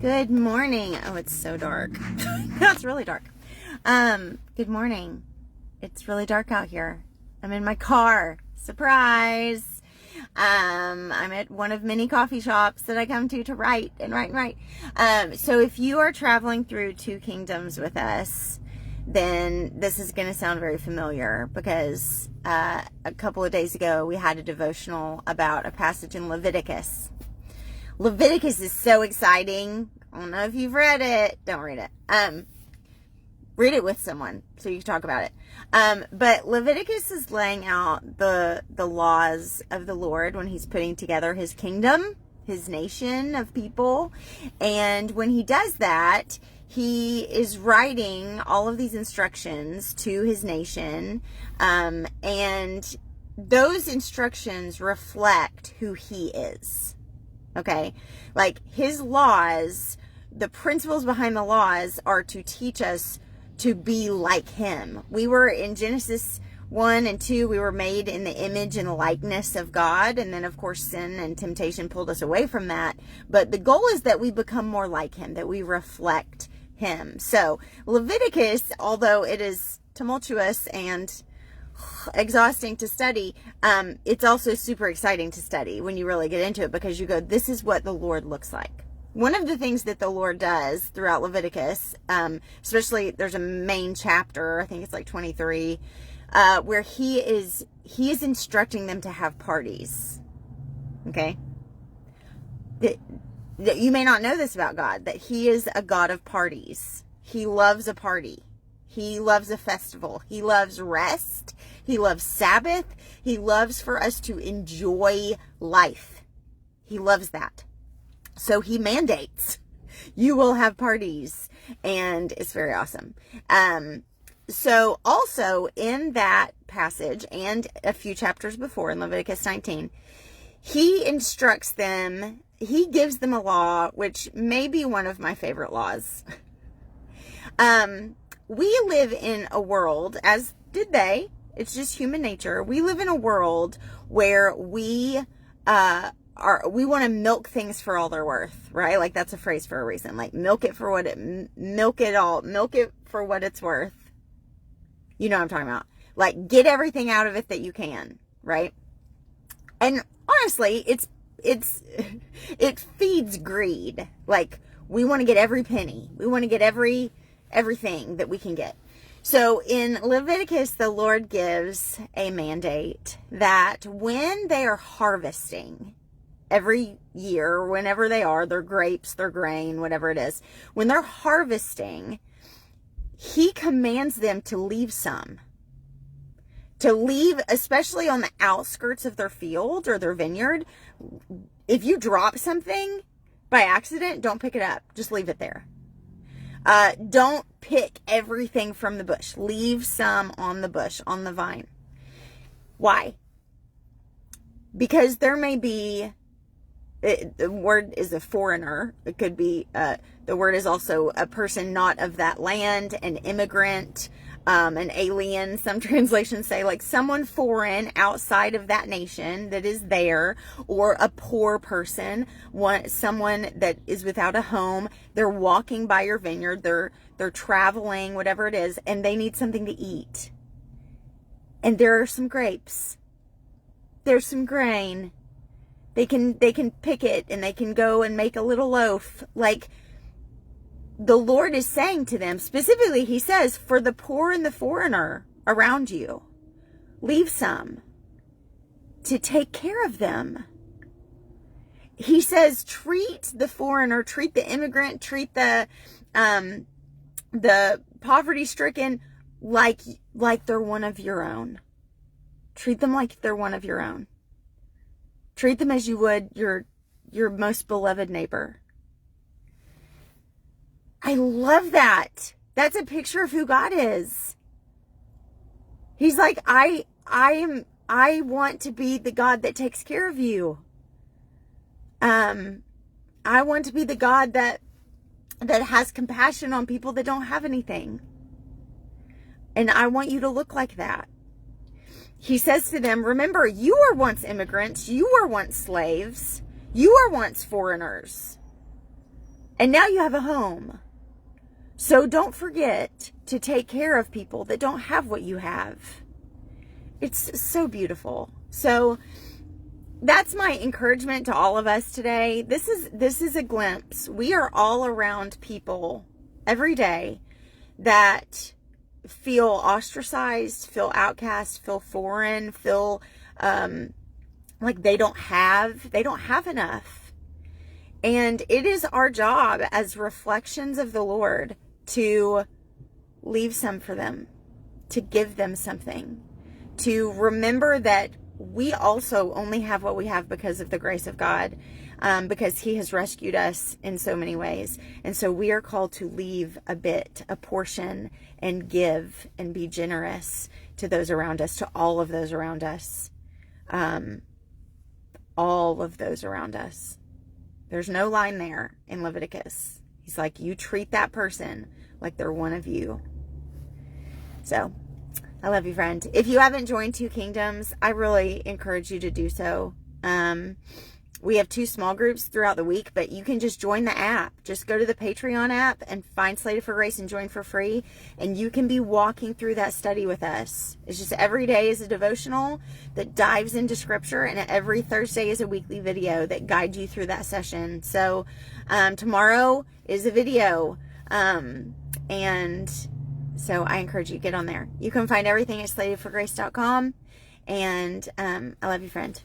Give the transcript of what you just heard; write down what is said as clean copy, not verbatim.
Good morning. Oh, it's so dark. It's really dark. Good morning. It's really dark out here. I'm in my car. Surprise. I'm at one of many coffee shops that I come to write and write. So if you are traveling through two kingdoms with us, then this is going to sound very familiar because a couple of days ago we had a devotional about a passage in Leviticus. Leviticus is so exciting. I don't know if you've read it. Don't read it. Read it with someone so you can talk about it. But Leviticus is laying out the laws of the Lord when he's putting together his kingdom, his nation of people. And when he does that, he is writing all of these instructions to his nation. And those instructions reflect who he is. Okay, like his laws, the principles behind the laws are to teach us to be like him. We were in Genesis 1 and 2, we were made in the image and likeness of God. And then of course sin and temptation pulled us away from that. But the goal is that we become more like him, that we reflect him. So Leviticus, although it is tumultuous and exhausting to study, it's also super exciting to study when you really get into it, because you go, this is what the Lord looks like. One of the things that the Lord does throughout Leviticus, especially there's a main chapter, I think it's like 23, where he is instructing them to have parties. Okay? That you may not know this about God, that he is a God of parties. He loves a party. He loves a festival. He loves rest. He loves Sabbath. He loves for us to enjoy life. He loves that. So he mandates you will have parties, and it's very awesome. So also in that passage and a few chapters before in Leviticus 19, he instructs them, he gives them a law, which may be one of my favorite laws. We live in a world, as did they, it's just human nature. We live in a world where we want to milk things for all they're worth, right? Like that's a phrase for a reason. Like milk it for what milk it for what it's worth. You know what I'm talking about. Like get everything out of it that you can, right? And honestly, it feeds greed. Like we want to get every penny. We want to get everything that we can get. So in Leviticus, the Lord gives a mandate that when they are harvesting every year, whenever they are, their grapes, their grain, whatever it is, when they're harvesting, he commands them to leave some. To leave, especially on the outskirts of their field or their vineyard. If you drop something by accident, don't pick it up. Just leave it there. Don't pick everything from the bush. Leave some on the bush, on the vine. Why? Because there may be, the word is a foreigner. It could be, the word is also a person not of that land, an immigrant, an alien. Some translations say like someone foreign outside of that nation that is there, or a poor person, someone that is without a home. They're walking by your vineyard. They're traveling, whatever it is, and they need something to eat. And there are some grapes. There's some grain. They can pick it and they can go and make a little loaf. Like, the Lord is saying to them, specifically, he says, for the poor and the foreigner around you, leave some to take care of them. He says, treat the foreigner, treat the immigrant, treat the poverty-stricken like they're one of your own. Treat them like they're one of your own. Treat them as you would your most beloved neighbor. I love that. That's a picture of who God is. He's like, I want to be the God that takes care of you. I want to be the God that has compassion on people that don't have anything. And I want you to look like that. He says to them, remember, you were once immigrants. You were once slaves. You were once foreigners. And now you have a home. So don't forget to take care of people that don't have what you have. It's so beautiful. So that's my encouragement to all of us today. This is a glimpse. We are all around people every day that feel ostracized, feel outcast, feel foreign, feel like they don't have enough. And it is our job as reflections of the Lord to leave some for them, to give them something, to remember that we also only have what we have because of the grace of God, because he has rescued us in so many ways. And so we are called to leave a bit, a portion, and give and be generous to those around us, to all of those around us. All of those around us. There's no line there in Leviticus. He's like, you treat that person like they're one of you. So, I love you, friend. If you haven't joined Two Kingdoms, I really encourage you to do so. We have 2 small groups throughout the week, but you can just join the app. Just go to the Patreon app and find Slated for Grace and join for free. And you can be walking through that study with us. It's just every day is a devotional that dives into scripture, and every Thursday is a weekly video that guides you through that session. So tomorrow is a video. And so I encourage you to get on there. You can find everything at slatedforgrace.com. And I love you, friend.